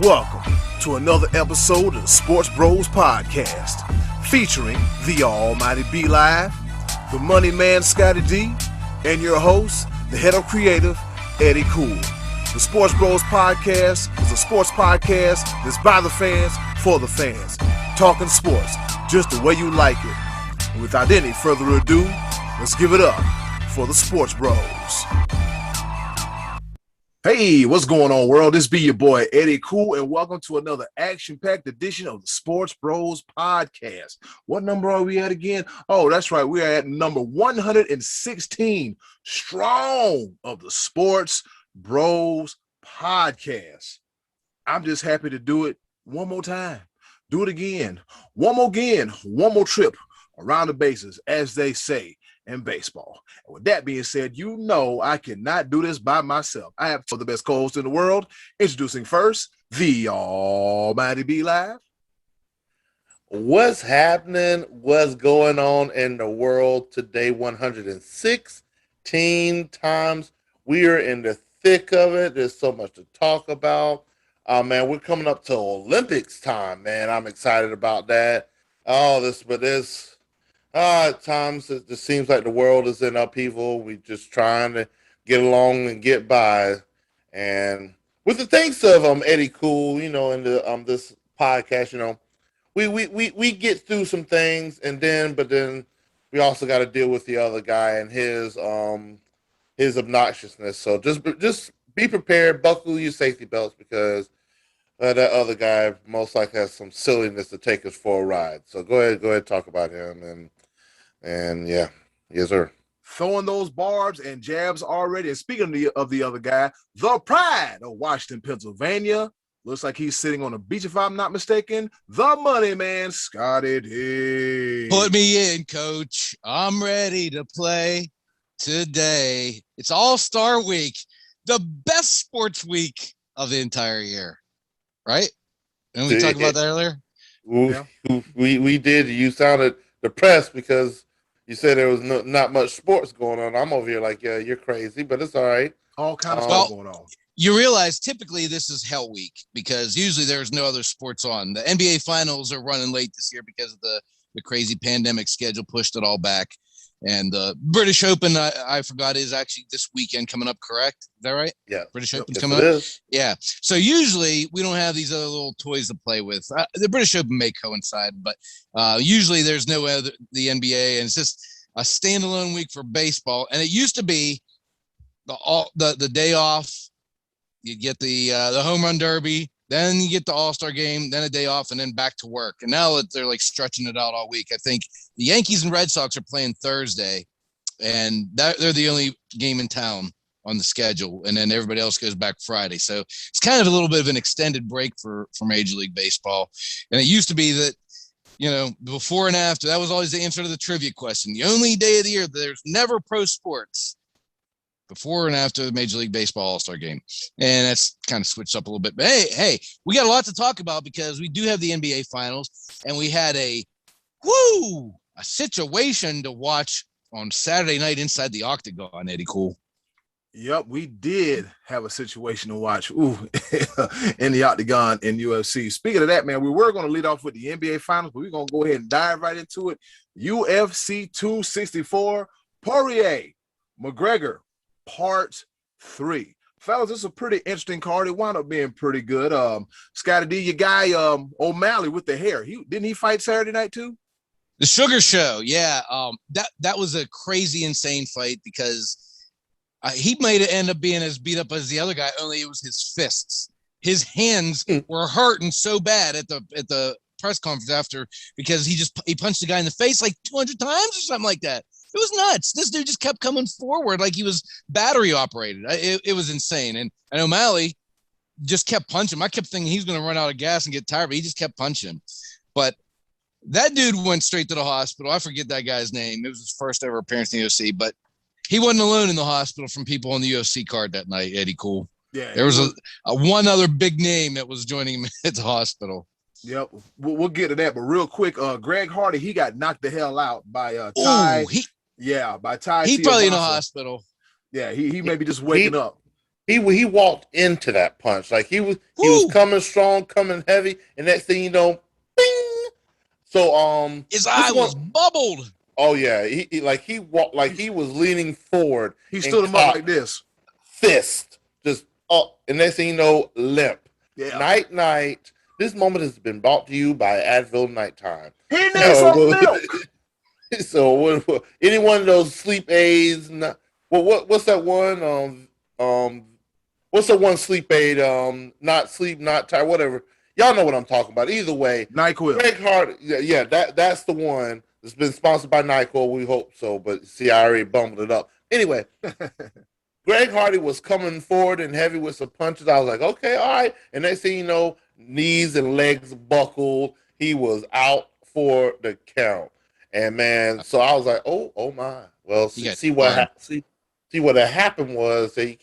Welcome to another episode of the Sports Bros Podcast, featuring the almighty B Live, the money man Scottie D, and your host, the head of creative, Eddie Cool. The Sports Bros Podcast is a sports podcast that's by the fans, for the fans, talking sports just the way you like it. And without any further ado, let's give it up for the Sports Bros. Hey, what's going on, world? This be your boy, Eddie Cool, and welcome to another action-packed edition of the Sports Bros Podcast. What number are we at again? Oh, that's right. We are at number 116 strong of the Sports Bros Podcast. I'm just happy to do it one more time. Do it again. One more trip around the bases, as they say in baseball. And with that being said, you know I cannot do this by myself. I have the best co-hosts in the world. Introducing first, the almighty B Live. What's happening? What's going on in the world today? 116 times. We are in the thick of it. There's so much to talk about. Man, we're coming up to Olympics time, man. I'm excited about that. At times it just seems like the world is in upheaval. We just trying to get along and get by. And with the thanks of Eddie Cool, in the this podcast, we get through some things, but then we also got to deal with the other guy and his obnoxiousness. So just be prepared, buckle your safety belts, because that other guy most likely has some silliness to take us for a ride. So go ahead, talk about him, and yeah, yes sir. Throwing those barbs and jabs already. And speaking of the other guy, the pride of Washington, Pennsylvania. Looks like he's sitting on a beach, if I'm not mistaken. The money man, Scottie D. Put me in, coach. I'm ready to play today. It's All-Star Week, the best sports week of the entire year, right? Didn't we talk about that earlier? We did. You sounded depressed because you said there was not much sports going on. I'm over here like, yeah, you're crazy, but it's all right. All kind of stuff going on. You realize typically this is hell week because usually there's no other sports on. The NBA finals are running late this year because of the crazy pandemic schedule pushed it all back. And the British Open, I forgot, is actually this weekend coming up, correct? Is that right? Yeah. British Open's coming up? Yeah. So usually we don't have these other little toys to play with. The British Open may coincide, but usually there's no other, the NBA, and it's just a standalone week for baseball. And it used to be the day off. You get the home run derby, then you get the All-Star game, then a day off, and then back to work. And now they're like stretching it out all week. I think the Yankees and Red Sox are playing Thursday, and they're the only game in town on the schedule. And then everybody else goes back Friday. So it's kind of a little bit of an extended break for Major League Baseball. And it used to be that, before and after, that was always the answer to the trivia question. The only day of the year that there's never pro sports, before and after the Major League Baseball All-Star game. And that's kind of switched up a little bit. But hey, we got a lot to talk about because we do have the NBA Finals, and we had a situation to watch on Saturday night inside the Octagon, Eddie Cool. Yep, we did have a situation to watch in the Octagon in UFC. Speaking of that, man, we were going to lead off with the NBA Finals, but we're going to go ahead and dive right into it. UFC 264, Poirier, McGregor, Part 3. Fellas, this is a pretty interesting card. It wound up being pretty good. Scottie D, your guy O'Malley with the hair. Didn't he fight Saturday night too? The Sugar Show, yeah. That was a crazy, insane fight because he might end up being as beat up as the other guy, only it was his fists. His hands were hurting so bad at the press conference after because he punched the guy in the face like 200 times or something like that. It was nuts. This dude just kept coming forward like he was battery operated. It was insane. And O'Malley just kept punching him. I kept thinking he's going to run out of gas and get tired, but he just kept punching him. But that dude went straight to the hospital. I forget that guy's name. It was his first ever appearance in the UFC, but he wasn't alone in the hospital from people on the UFC card that night, Eddie Cool. Yeah. There was a one other big name that was joining him at the hospital. Yep, we'll get to that. But real quick, Greg Hardy, he got knocked the hell out by Ty. By Ty. He probably in the hospital. Yeah, he may be just waking up. he walked into that punch like he was coming strong, coming heavy, and next thing you know, bing. So his this eye one, was bubbled. oh yeah, he walked like he was leaning forward. He stood him up like this. Fist just up, and next thing you know, limp. Yeah. Night. This moment has been brought to you by Advil Nighttime. He needs some milk. So any one of those sleep aids? What's that one? What's the one sleep aid? Not sleep, not tired, whatever. Y'all know what I'm talking about. Either way, NyQuil. Greg Hardy, yeah, that's the one. It's been sponsored by NyQuil. We hope so, but see, I already bumbled it up. Anyway, Greg Hardy was coming forward and heavy with some punches. I was like, okay, all right. And next thing you know, knees and legs buckled. He was out for the count. And man, so I was like, oh my. Well, see what had happened was that you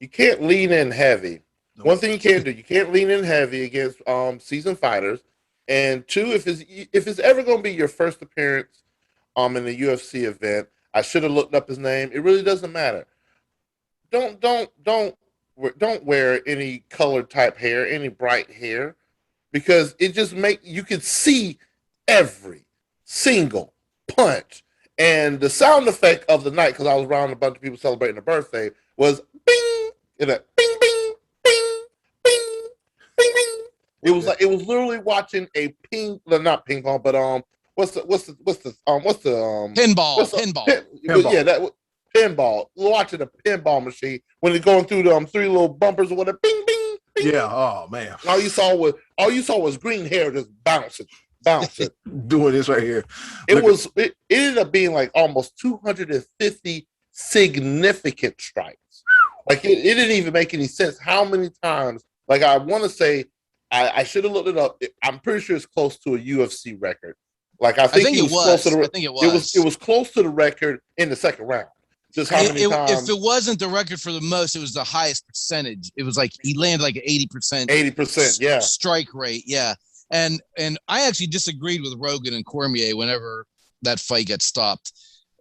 can't lean in heavy. Nope. One thing you can't do, you can't lean in heavy against seasoned fighters. And two, if it's ever going to be your first appearance in a UFC event, I should have looked up his name. It really doesn't matter. Don't wear any colored type hair, any bright hair, because it just you could see every single punch. And the sound effect of the night, because I was around a bunch of people celebrating a birthday, was bing, and a bing, bing, bing, bing, bing, bing. It was like it was literally watching a not ping pong, but what's the pinball. Yeah, that pinball. Watching a pinball machine when it's going through the three little bumpers or whatever. Bing, bing, bing. Yeah. Oh man. All you saw was green hair just bouncing. Doing this right here. It ended up being like almost 250 significant strikes. Like it didn't even make any sense how many times. Like I want to say, I should have looked it up. I'm pretty sure it's close to a UFC record. Like I think it was close to the. I think it was. It was close to the record in the second round. Just how many times? If it wasn't the record for the most, it was the highest percentage. It was like he landed like 80%. 80%, yeah. Strike rate, yeah. And I actually disagreed with Rogan and Cormier whenever that fight got stopped.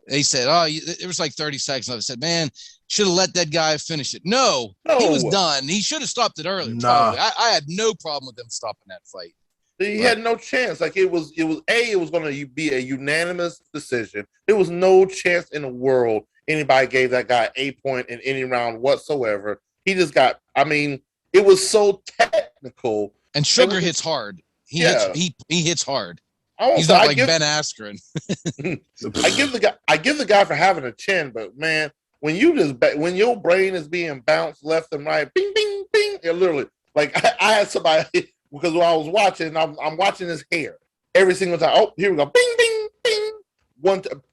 They said, it was like 30 seconds. I said, man, should have let that guy finish it. No, he was done. He should have stopped it earlier. Nah. I had no problem with them stopping that fight. He had no chance. Like it was going to be a unanimous decision. There was no chance in the world anybody gave that guy a point in any round whatsoever. He just got. I mean, it was so technical. And Sugar hits hard. He hits hard. He's not like Ben Askren. I give the guy for having a chin, but man, when your brain is being bounced left and right, bing, bing, bing, it literally like I had somebody. Because when I was watching, I'm watching his hair every single time. Oh, here we go. Bing, bing, bing.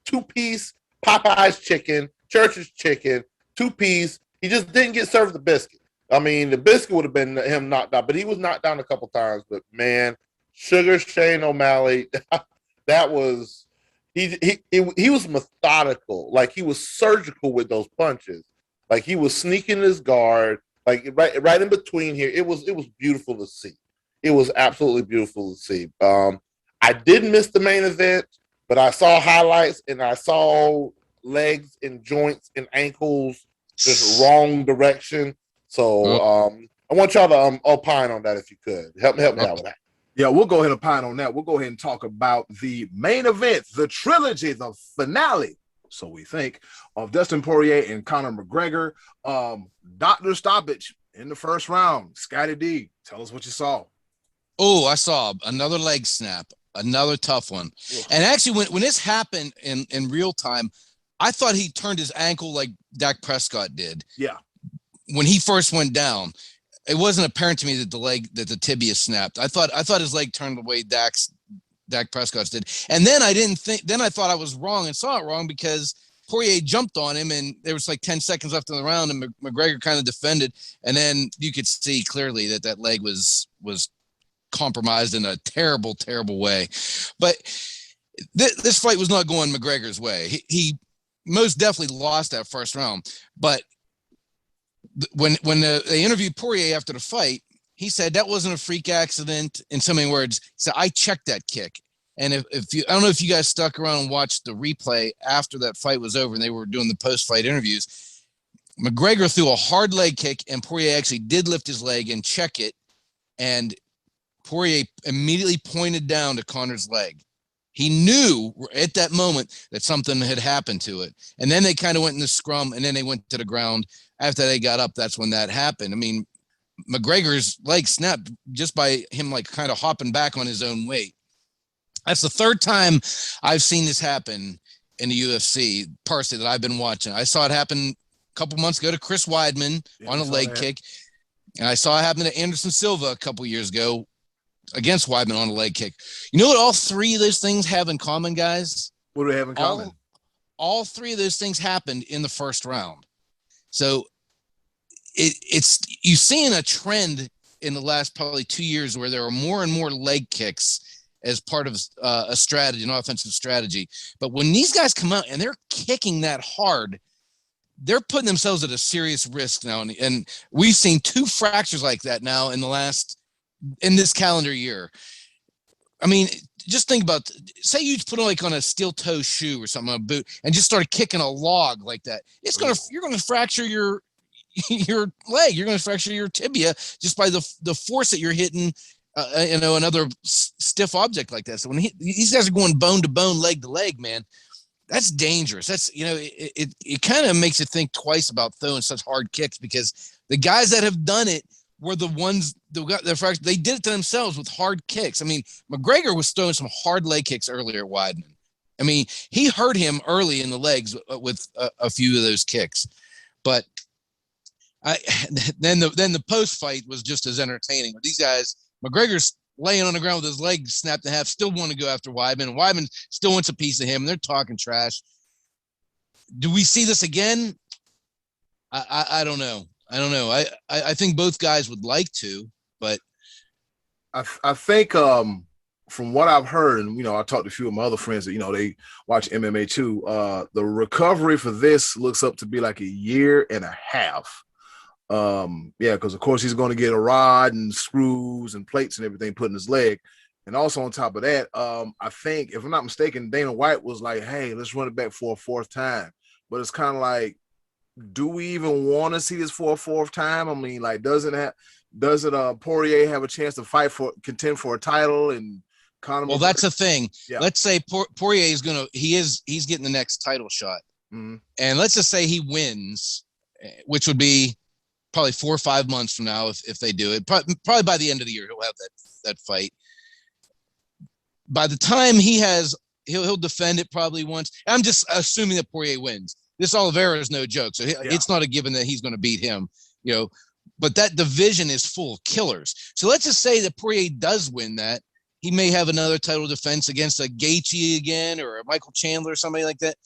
2-piece Popeye's chicken, Church's chicken, 2-piece. He just didn't get served the biscuit. I mean, the biscuit would have been him knocked out, but he was knocked down a couple times. But man, Sugar Shane O'Malley, that was he was methodical. Like he was surgical with those punches. Like he was sneaking his guard, like right in between here. It was beautiful to see. It was absolutely beautiful to see. I didn't miss the main event, but I saw highlights and I saw legs and joints and ankles just wrong direction. So I want y'all to opine on that if you could. Help me out with that. Yeah, we'll go ahead and opine on that. We'll go ahead and talk about the main event, the trilogy, the finale, so we think, of Dustin Poirier and Conor McGregor. Doctor stoppage in the first round. Scottie D, tell us what you saw. Oh, I saw another leg snap, another tough one. And actually, when this happened in real time, I thought he turned his ankle like Dak Prescott did. Yeah. When he first went down, it wasn't apparent to me that the tibia snapped. I thought his leg turned the way Dak Prescott's did. And then I thought I was wrong and saw it wrong because Poirier jumped on him and there was like 10 seconds left in the round and McGregor kind of defended. And then you could see clearly that leg was compromised in a terrible, terrible way. But this fight was not going McGregor's way. He most definitely lost that first round. But when they interviewed Poirier after the fight, he said that wasn't a freak accident. In so many words, he said, I checked that kick. And if you, I don't know if you guys stuck around and watched the replay after that fight was over and they were doing the post-fight interviews. McGregor threw a hard leg kick, and Poirier actually did lift his leg and check it, and Poirier immediately pointed down to Conor's leg. He knew at that moment that something had happened to it. And then they kind of went in the scrum, and then they went to the ground. After they got up, that's when that happened. I mean, McGregor's leg snapped just by him like kind of hopping back on his own weight. That's the third time I've seen this happen in the UFC, personally, that I've been watching. I saw it happen a couple months ago to Chris Weidman on a leg kick. And I saw it happen to Anderson Silva a couple years ago against Weidman on a leg kick. You know what all three of those things have in common, guys? What do they have in common? All three of those things happened in the first round. So it's you've seen a trend in the last probably 2 years where there are more and more leg kicks as part of a strategy, an offensive strategy. But when these guys come out and they're kicking that hard, they're putting themselves at a serious risk now. And we've seen 2 fractures like that now in this calendar year. I mean, just think about, say you put on a steel toe shoe or something on a boot and just started kicking a log like that. You're going to fracture your leg. You're going to fracture your tibia just by the force that you're hitting, another stiff object like that. So when these guys are going bone to bone, leg to leg, man, that's dangerous. That's, it kind of makes you think twice about throwing such hard kicks, because the guys that have done it were the ones that got their fracture. They did it to themselves with hard kicks. I mean, McGregor was throwing some hard leg kicks earlier at Weidman. I mean, he hurt him early in the legs with a few of those kicks. But then the post fight was just as entertaining. These guys, McGregor's laying on the ground with his leg snapped in half, still want to go after Weidman, and Weidman still wants a piece of him. They're talking trash. Do we see this again? I don't know. I think both guys would like to, but I think from what I've heard, and I talked to a few of my other friends that they watch MMA too. The recovery for this looks up to be like 1.5 years. Because of course he's going to get a rod and screws and plates and everything put in his leg. And also on top of that, I think, if I'm not mistaken, Dana White was like, hey, let's run it back for a 4th time. But it's kind of like, do we even want to see this for a 4th time? I mean, like, doesn't Poirier have a chance to contend for a title? And Conor? Well, that's the thing. Yeah. Let's say Poirier is he's getting the next title shot. Mm-hmm. And let's just say he wins, which would be probably 4 or 5 months from now if they do it. Probably by the end of the year he'll have that fight. By the time he'll defend it probably once. I'm just assuming that Poirier wins. This Oliveira is no joke, so it's not a given that he's going to beat him. But that division is full of killers. So let's just say that Poirier does win that. He may have another title defense against a Gaethje again or a Michael Chandler or somebody like that.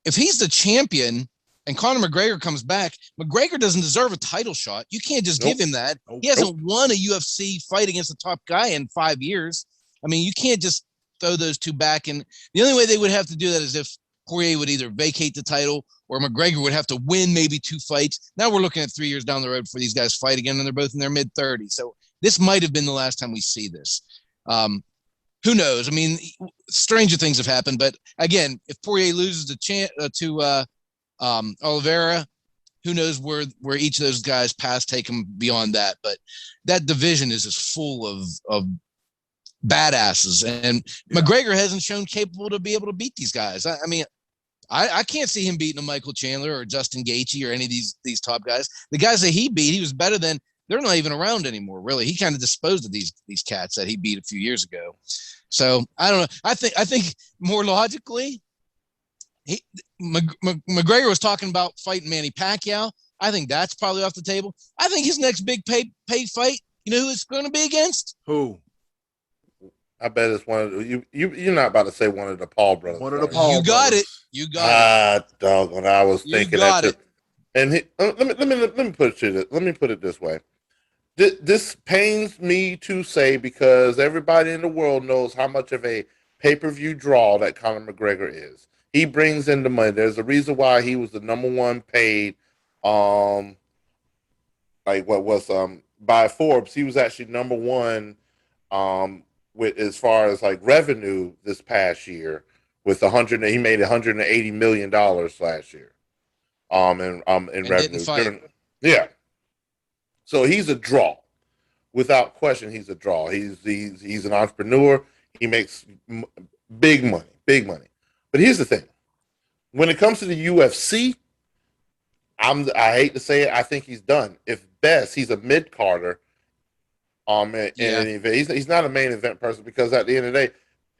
If he's the champion and Conor McGregor comes back, McGregor doesn't deserve a title shot. You can't just give him that. He hasn't won a UFC fight against a top guy in 5 years. I mean, you can't just throw those two back. And the only way they would have to do that is if Poirier would either vacate the title or McGregor would have to win maybe 2 fights. Now we're looking at 3 years down the road before these guys fight again, and they're both in their mid-30s. So this might have been the last time we see this. Who knows? I mean, stranger things have happened. But again, if Poirier loses to Oliveira, who knows where each of those guys take them beyond that. But that division is just full of badasses. And McGregor hasn't shown capable to be able to beat these guys. I mean, I can't see him beating a Michael Chandler or Justin Gaethje or any of these top guys. The guys that he beat, he was better than. They're not even around anymore, really. He kind of disposed of these cats that he beat a few years ago. So I don't know. I think more logically, McGregor was talking about fighting Manny Pacquiao. I think that's probably off the table. I think his next big paid fight, you know who it's going to be against? Who? I bet it's one of the, you're not about to say one of the Paul brothers. One of the Paul brothers. Got it. You got it. Doggone, I was thinking that. It. And let me put it this way. This pains me to say because everybody in the world knows how much of a pay-per-view draw that Conor McGregor is. He brings in the money. There's a reason why he was the number one paid, by Forbes. He was actually number one, with as far as like revenue this past year with he made $180 million last year. in And didn't revenue. fight. Yeah. So he's a draw. Without question, he's a draw. He's an entrepreneur. He makes big money, big money. But here's the thing: when it comes to the UFC, I hate to say it, I think he's done. If best, he's a mid carder. In any event, he's not a main event person because at the end of the day,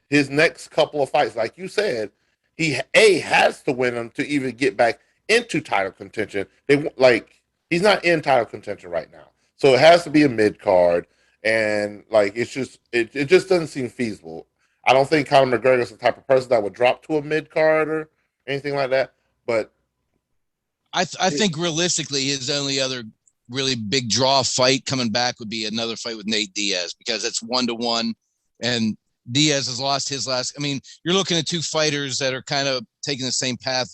his next couple of fights, like you said, he has to win them to even get back into title contention. He's not in title contention right now. So it has to be a mid card, and like it just doesn't seem feasible. I don't think Conor McGregor is the type of person that would drop to a mid card or anything like that. But I think realistically, his only other really big draw fight coming back would be another fight with Nate Diaz, because it's 1-1, and Diaz has lost his last. I mean, you're looking at two fighters that are kind of taking the same path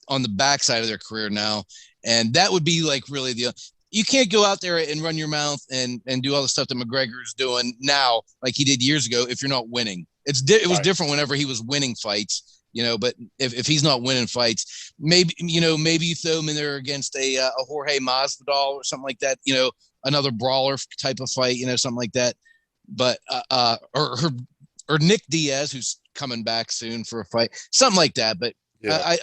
on the backside of their career now, and that would be like really you can't go out there and run your mouth and do all the stuff that McGregor is doing now, like he did years ago, if you're not winning. It was different whenever he was winning fights, but if he's not winning fights, maybe you throw him in there against a Jorge Masvidal or something like that, another brawler type of fight, something like that. But or Nick Diaz, who's coming back soon for a fight, something like that. But yeah.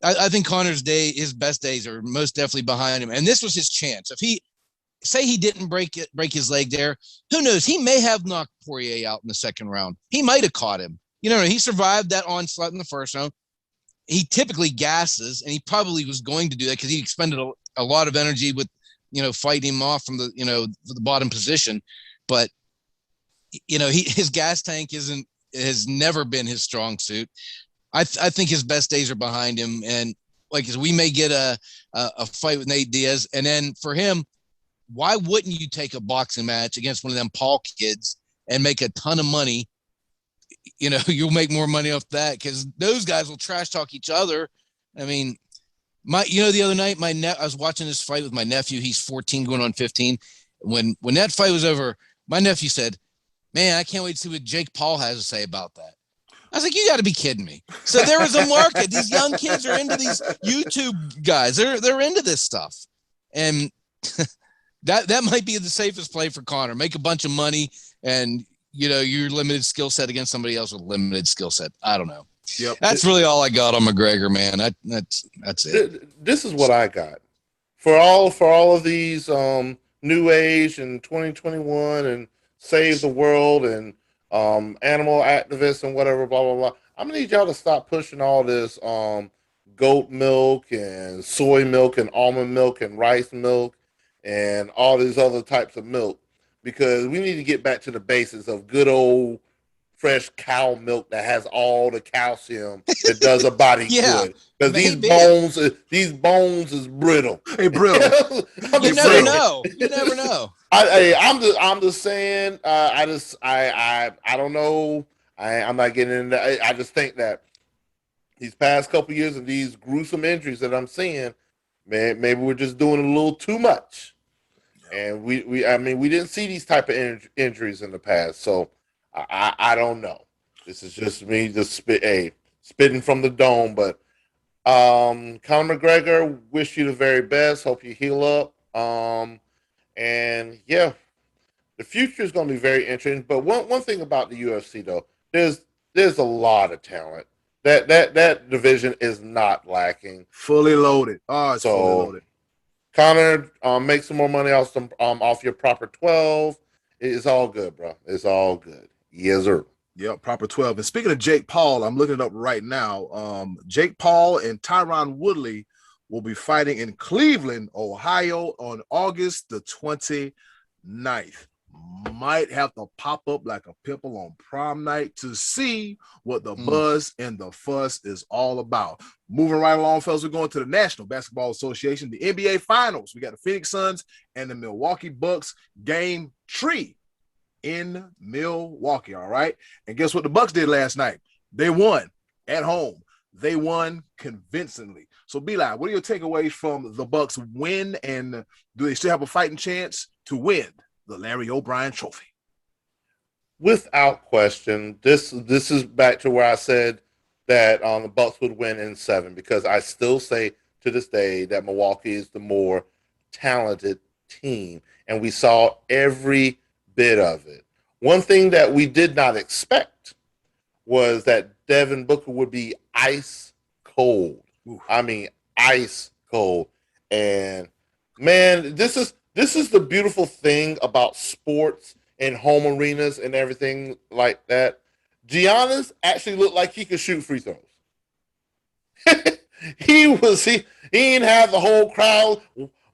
I think Conor's his best days are most definitely behind him, and this was his chance. If he didn't break his leg there, who knows? He may have knocked Poirier out in the second round. He might have caught him. He survived that onslaught in the first round. He typically gasses, and he probably was going to do that because he expended a lot of energy with, fighting him off from the bottom position. But, his gas tank has never been his strong suit. I think his best days are behind him. And like, we may get a fight with Nate Diaz. And then for him, why wouldn't you take a boxing match against one of them Paul kids and make a ton of money? You'll make more money off that because those guys will trash talk each other. I mean, the other night, I was watching this fight with my nephew. He's 14 going on 15. When that fight was over, my nephew said, "Man, I can't wait to see what Jake Paul has to say about that." I was like, "You got to be kidding me!" So there is a market. These young kids are into these YouTube guys. They're into this stuff, and that might be the safest play for Conor. Make a bunch of money, and your limited skill set against somebody else with limited skill set. I don't know. Yep. That's really all I got on McGregor, man. That's it. This is what I got for all of these new age and 2021 and save the world and animal activists and whatever, blah blah blah. I'm gonna need y'all to stop pushing all this goat milk and soy milk and almond milk and rice milk and all these other types of milk, because we need to get back to the basics of good old fresh cow milk that has all the calcium that does a body good. Because these bones is brittle. Hey, brittle. You never know. You never know. I'm just saying. I don't know. I'm not getting into. I just think that these past couple years of these gruesome injuries that I'm seeing, man, maybe we're just doing a little too much. And we didn't see these type of injuries in the past, so I don't know. This is just me just spitting from the dome. But Conor McGregor, wish you the very best. Hope you heal up. And yeah, the future is going to be very interesting. But one thing about the UFC though, there's a lot of talent. That division is not lacking. Fully loaded. Fully loaded. Conor, make some more money off your proper 12. It's all good, bro. It's all good. Yes, sir. Yep, proper 12. And speaking of Jake Paul, I'm looking it up right now. Jake Paul and Tyron Woodley will be fighting in Cleveland, Ohio on August the 29th. Might have to pop up like a pimple on prom night to see what the buzz and the fuss is all about. Moving right along, fellas, we're going to the National Basketball Association, the NBA Finals. We got the Phoenix Suns and the Milwaukee Bucks game 3 in Milwaukee, all right? And guess what the Bucks did last night? They won at home. They won convincingly. So, B-Live, what are your takeaways from the Bucks win, and do they still have a fighting chance to win the Larry O'Brien Trophy? Without question, this is back to where I said that the Bucks would win in 7 because I still say to this day that Milwaukee is the more talented team, and we saw every bit of it. One thing that we did not expect was that Devin Booker would be ice cold. Oof. I mean, ice cold. And man, this is the beautiful thing about sports and home arenas and everything like that. Giannis actually looked like he could shoot free throws. he didn't have the whole crowd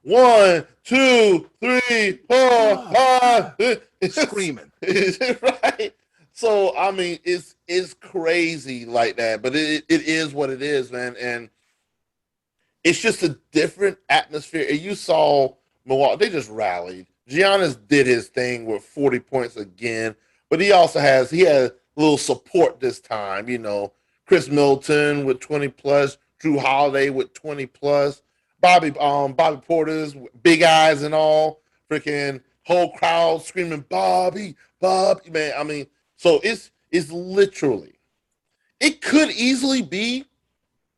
1, 2, 3, 4, 5 screaming. Right. So I mean, it's crazy like that, but it is what it is, man, and it's just a different atmosphere. And you saw Milwaukee; they just rallied. Giannis did his thing with 40 points again, but he had a little support this time. You know, Chris Middleton with 20 plus, Drew Holiday with 20 plus, Bobby Porter's big eyes and all, freaking whole crowd screaming Bobby, man. I mean, so it's literally, it could easily be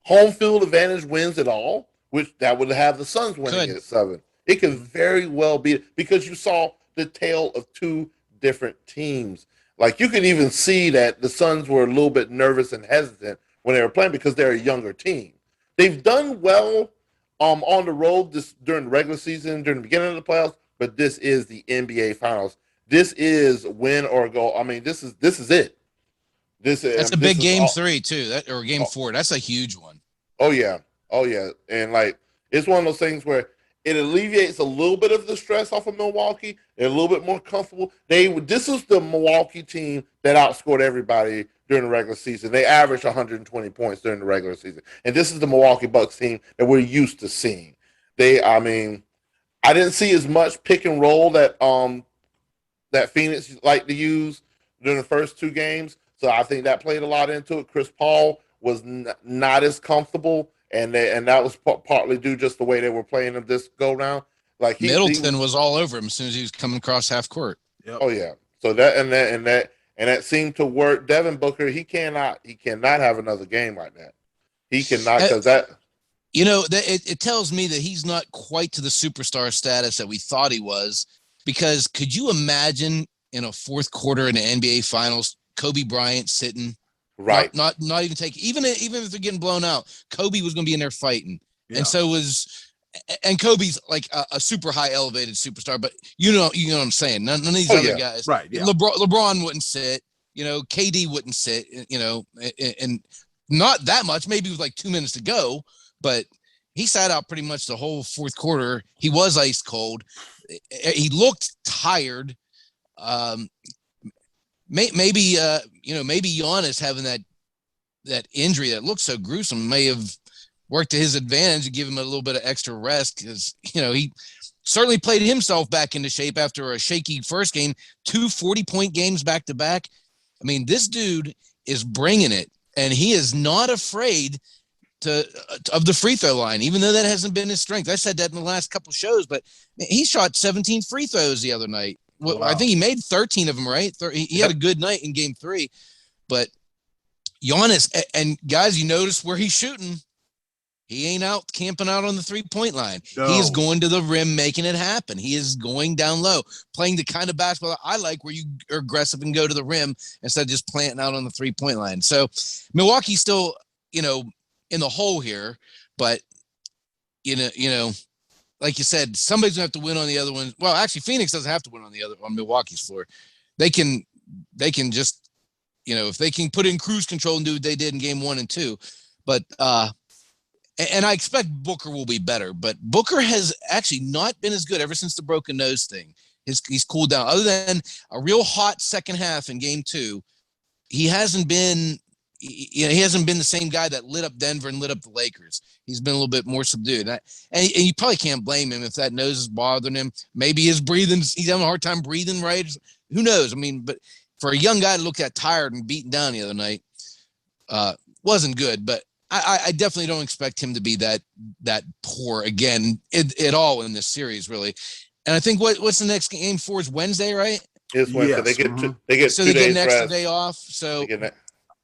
home field advantage wins it all, which that would have the Suns winning at 7. It could very well be because you saw the tale of 2 different teams. Like you could even see that the Suns were a little bit nervous and hesitant when they were playing because they're a younger team. They've done well on the road during the regular season, during the beginning of the playoffs, but this is the NBA Finals. This is win or go. I mean, this is it. That's a big game 3 too. Or game 4. That's a huge one. Oh yeah, and like it's one of those things where it alleviates a little bit of the stress off of Milwaukee. They're a little bit more comfortable. This is the Milwaukee team that outscored everybody during the regular season. They averaged 120 points during the regular season, and this is the Milwaukee Bucks team that we're used to seeing. I mean, I didn't see as much pick and roll that Phoenix liked to use during the first 2 games. So I think that played a lot into it. Chris Paul was not as comfortable, and that was partly due just the way they were playing him this go round. Like Middleton was all over him as soon as he was coming across half court. Yep. Oh yeah. So that seemed to work. Devin Booker, he cannot have another game like that. He cannot because that. You know, it tells me that he's not quite to the superstar status that we thought he was. Because could you imagine in a fourth quarter in the NBA Finals, Kobe Bryant sitting, right? Not even even if they're getting blown out, Kobe was going to be in there fighting, and and Kobe's like a super high elevated superstar. But you know what I'm saying. None of these other guys, right? Yeah. LeBron wouldn't sit. You know, KD wouldn't sit. You know, and not that much. Maybe with like 2 minutes to go, but he sat out pretty much the whole fourth quarter. He was ice cold. He looked tired. Maybe Giannis having that injury that looked so gruesome may have worked to his advantage and give him a little bit of extra rest because he certainly played himself back into shape after a shaky first game. 2 40-point games back to back. I mean, this dude is bringing it, and he is not afraid of the free throw line, even though that hasn't been his strength. I said that in the last couple of shows, but he shot 17 free throws the other night. Well, wow. I think he made 13 of them, right? He had a good night in game 3, but Giannis, and guys, you notice where he's shooting. He ain't out camping out on the 3-point line. No. He is going to the rim, making it happen. He is going down low, playing the kind of basketball I like where you are aggressive and go to the rim instead of just planting out on the 3-point line. So Milwaukee's still, in the hole here, but like you said, somebody's gonna have to win on the other one. Well, actually, Phoenix doesn't have to win on Milwaukee's floor. They can just, if they can put in cruise control and do what they did in game 1 and 2. But and I expect Booker will be better, but Booker has actually not been as good ever since the broken nose thing. He's cooled down. Other than a real hot second half in game 2, he hasn't been. He hasn't been the same guy that lit up Denver and lit up the Lakers. He's been a little bit more subdued. And you probably can't blame him if that nose is bothering him. Maybe he's having a hard time breathing right. Who knows? I mean, but for a young guy to look that tired and beaten down the other night, wasn't good. But I definitely don't expect him to be that poor again at all in this series, really. And I think what's the next game for is Wednesday, right? It's Wednesday. Yes. They get 2 days an extra rest. day off. So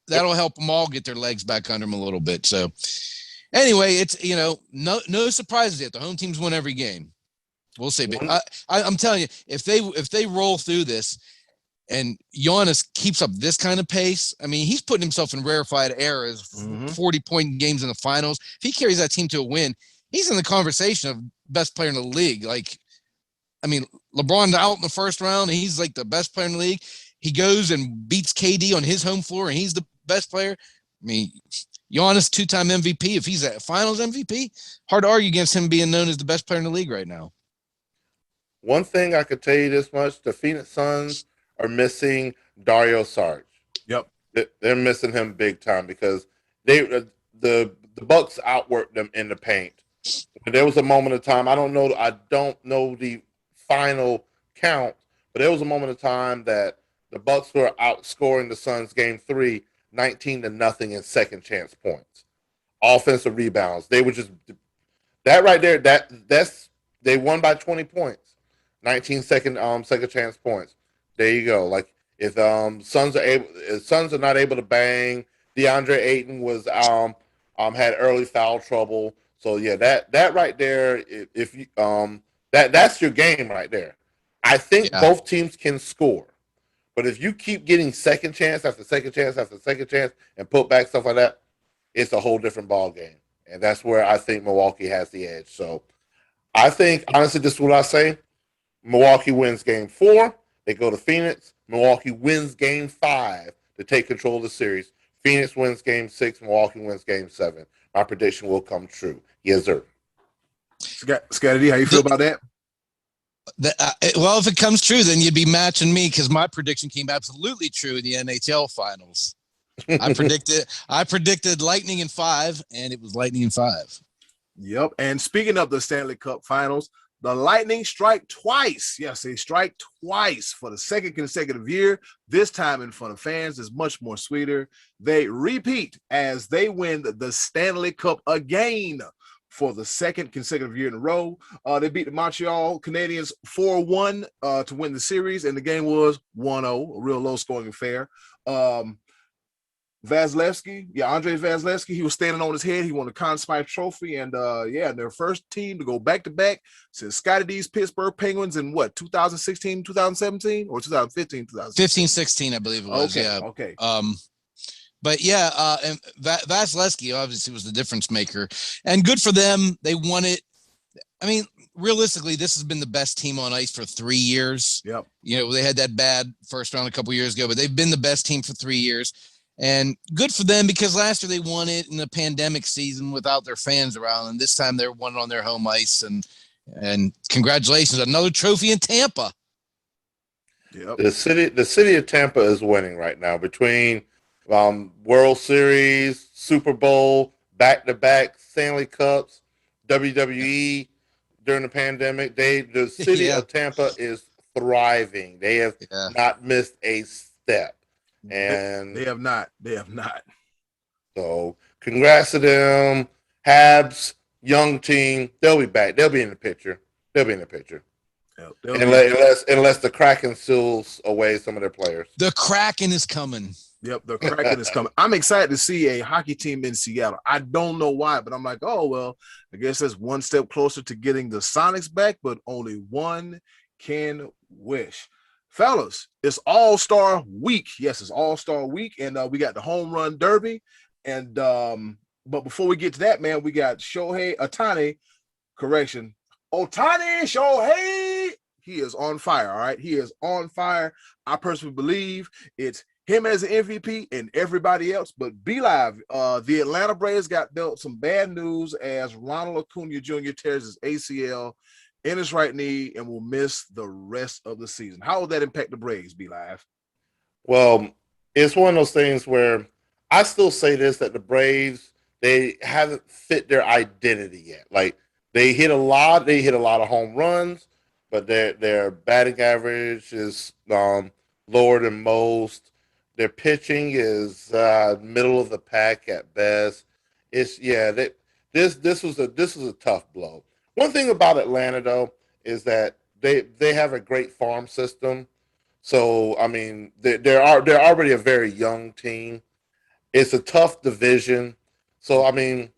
that'll help them all get their legs back under them a little bit. So anyway, it's no surprises yet. The home teams win every game. We'll see. But I'm telling you, if they roll through this and Giannis keeps up this kind of pace, I mean, he's putting himself in rarefied air as 40-point games in the finals. If he carries that team to a win, he's in the conversation of best player in the league. Like, I mean, LeBron's out in the first round, and he's like the best player in the league. He goes and beats KD on his home floor, and he's the best player. I mean, Giannis, 2-time MVP. If he's a finals MVP, hard to argue against him being known as the best player in the league right now. One thing I could tell you this much: the Phoenix Suns are missing Dario Saric. Yep, they're missing him big time because the Bucks outworked them in the paint. There was a moment of time. I don't know the final count, but there was a moment of time that the Bucks were outscoring the Suns game 3, 19-0 in second chance points, offensive rebounds. They were just that right there. That's they won by 20 points. 19 second chance points. There you go. Like if Suns are not able to bang, DeAndre Ayton was had early foul trouble. So yeah, that right there, if you that's your game right there. I think both teams can score. But if you keep getting second chance after second chance after second chance and put back stuff like that, it's a whole different ball game. And that's where I think Milwaukee has the edge. So I think honestly, this is what I say. Milwaukee wins game 4. They go to Phoenix. Milwaukee wins game 5 to take control of the series. Phoenix wins game 6. Milwaukee wins game 7. My prediction will come true. Yes, sir. Scottie, how you feel about that? Well, if it comes true, then you'd be matching me because my prediction came absolutely true in the NHL Finals. I predicted Lightning in 5, and it was Lightning in 5. Yep. And speaking of the Stanley Cup Finals, the Lightning strike twice. Yes, they strike twice for the second consecutive year. This time in front of fans is much more sweeter. They repeat as they win the Stanley Cup again for the second consecutive year in a row. They beat the Montreal Canadiens 4-1 to win the series, and the game was 1-0, a real low-scoring affair. Andre Vasilevsky, he was standing on his head. He won the Conn Smythe Trophy, and their first team to go back-to-back since Scottie D's Pittsburgh Penguins in 2016, 2017, or 2015, 2016? 15-16, I believe it was, Okay. But and Vasilevsky obviously was the difference maker, and good for them. They won it. I mean, realistically, this has been the best team on ice for 3 years. Yep. They had that bad first round a couple years ago, but they've been the best team for 3 years. And good for them because last year they won it in the pandemic season without their fans around, and this time they won it on their home ice. And congratulations, another trophy in Tampa. Yep. The city of Tampa is winning right now between World Series, Super Bowl, back-to-back Stanley Cups, WWE during the pandemic. The city of Tampa is thriving. They have not missed a step. And they have not. So congrats to them. Habs, young team. They'll be back. They'll be in the picture. Unless the Kraken steals away some of their players. The Kraken is coming. Yep, the Kraken is coming. I'm excited to see a hockey team in Seattle. I don't know why, but I'm like, oh, well, I guess that's one step closer to getting the Sonics back, but only one can wish. Fellas, it's All-Star Week. Yes, it's All-Star Week, and we got the Home Run Derby. And but before we get to that, man, we got Ohtani. Shohei. He is on fire, all right? He is on fire. I personally believe it's him as an MVP and everybody else. But B-Live, the Atlanta Braves got dealt some bad news as Ronald Acuna Jr. tears his ACL in his right knee and will miss the rest of the season. How will that impact the Braves, B-Live? Well, it's one of those things where I still say this, that the Braves, they haven't fit their identity yet. Like, they hit a lot of home runs, but their batting average is lower than most. Their pitching is middle of the pack at best. This was a tough blow. One thing about Atlanta, though, is that they have a great farm system. So I mean, they're already a very young team, It's a tough division. So I mean,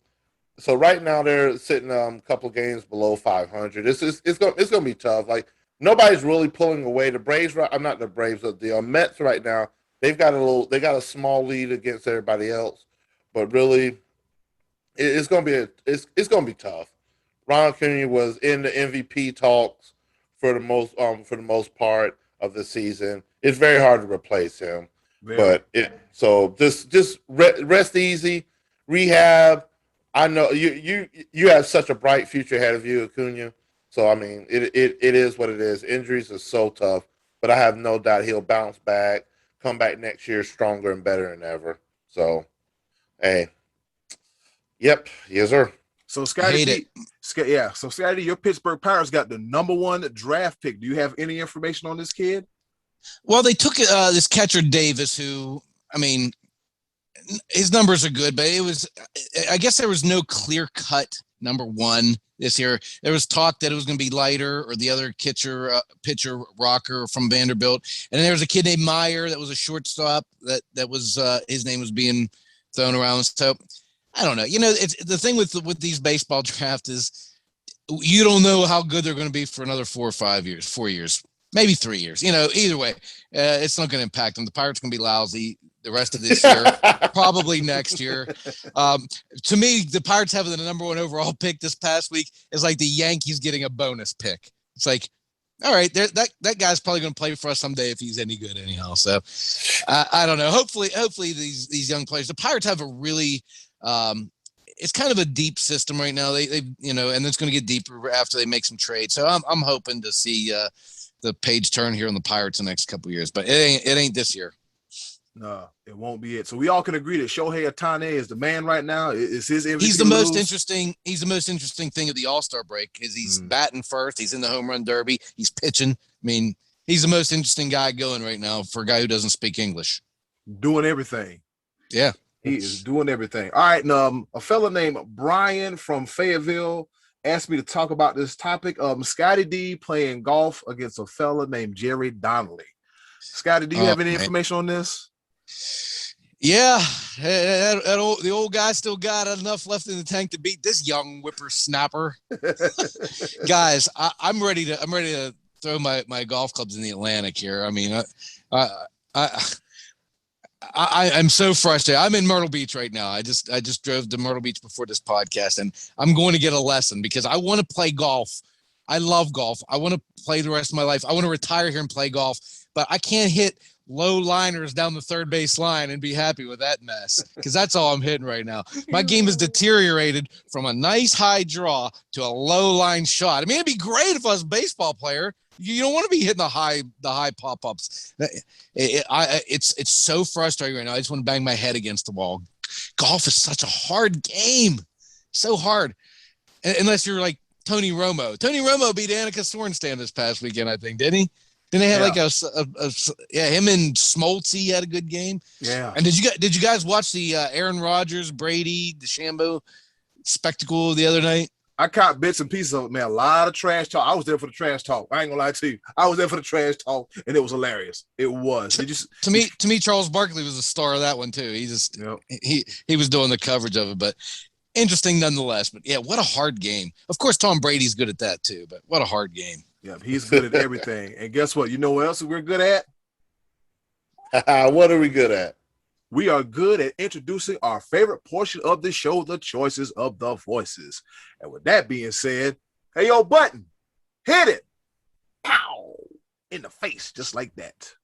so right now they're sitting a couple of games below 500. It's gonna be tough. Like nobody's really pulling away. The Braves, I'm not the Braves, but the Mets right now. They got a small lead against everybody else, but really, it's gonna be it's gonna be tough. Ron Acuna was in the MVP talks for the most part of the season. It's very hard to replace him. Very. But rest easy, rehab. I know you have such a bright future ahead of you, Acuna. So I mean, it is what it is. Injuries are so tough, but I have no doubt he'll bounce back, come back next year stronger and better than ever. So, hey, yep, yes sir. So I Scottie hate D, it. So Scottie, your Pittsburgh Pirates got the #1 draft pick. Do you have any information on this kid? Well, they took this catcher Davis, who, I mean, his numbers are good, but I guess there was no clear cut #1 this year. There was talk that it was going to be Leiter or the other pitcher Rocker from Vanderbilt, and then there was a kid named Meyer that was a shortstop that was his name was being thrown around. So I don't know. It's the thing with these baseball drafts is you don't know how good they're going to be for another 4 years, maybe 3 years. Either way, it's not going to impact them. The Pirates going to be lousy the rest of this year, probably next year. To me, the Pirates having the #1 overall pick this past week is like the Yankees getting a bonus pick. It's like, all right, that guy's probably going to play for us someday if he's any good anyhow. So I don't know. Hopefully these young players. The Pirates have a really it's kind of a deep system right now. They and it's going to get deeper after they make some trades. So I'm hoping to see the page turn here on the Pirates the next couple of years, but it ain't this year. No, it won't be it. So we all can agree that Shohei Ohtani is the man right now. Is his MVP He's the most interesting. He's the most interesting thing of the All-Star break is he's batting first. He's in the home run derby. He's pitching. I mean, he's the most interesting guy going right now for a guy who doesn't speak English. Doing everything. Yeah. He is doing everything. All right. And a fella named Brian from Fayetteville asked me to talk about this topic. Scottie D playing golf against a fella named Jerry Donnelly. Scottie, do you have any information on this? Yeah, the old guy still got enough left in the tank to beat this young whippersnapper. Guys, I'm ready to throw my golf clubs in the Atlantic here. I mean, I'm so frustrated. I'm in Myrtle Beach right now. I just drove to Myrtle Beach before this podcast, and I'm going to get a lesson because I want to play golf. I love golf. I want to play the rest of my life. I want to retire here and play golf, but I can't hit low liners down the third base line and be happy with that mess because that's all I'm hitting right now. My game has deteriorated from a nice high draw to a low line shot. I mean, it'd be great if I was a baseball player. You don't want to be hitting the high pop-ups. It's so frustrating right now. I just want to bang my head against the wall. Golf is such a hard game. So hard. Unless you're like Tony Romo. Tony Romo beat Annika Sorenstam this past weekend, I think, didn't he? Didn't they have him and Smoltz had a good game? Yeah. And did you guys watch the Aaron Rodgers, Brady, DeChambeau spectacle the other night? I caught bits and pieces of it, man. A lot of trash talk. I was there for the trash talk. I ain't gonna lie to you. I was there for the trash talk, and it was hilarious. It was. To me, Charles Barkley was the star of that one too. He was doing the coverage of it, but interesting nonetheless. But yeah, what a hard game. Of course, Tom Brady's good at that too, but what a hard game. Yeah, he's good at everything. And guess what? You know what else we're good at? What are we good at? We are good at introducing our favorite portion of the show, the choices of the voices. And with that being said, hey, yo, Button, hit it. Pow! In the face, just like that.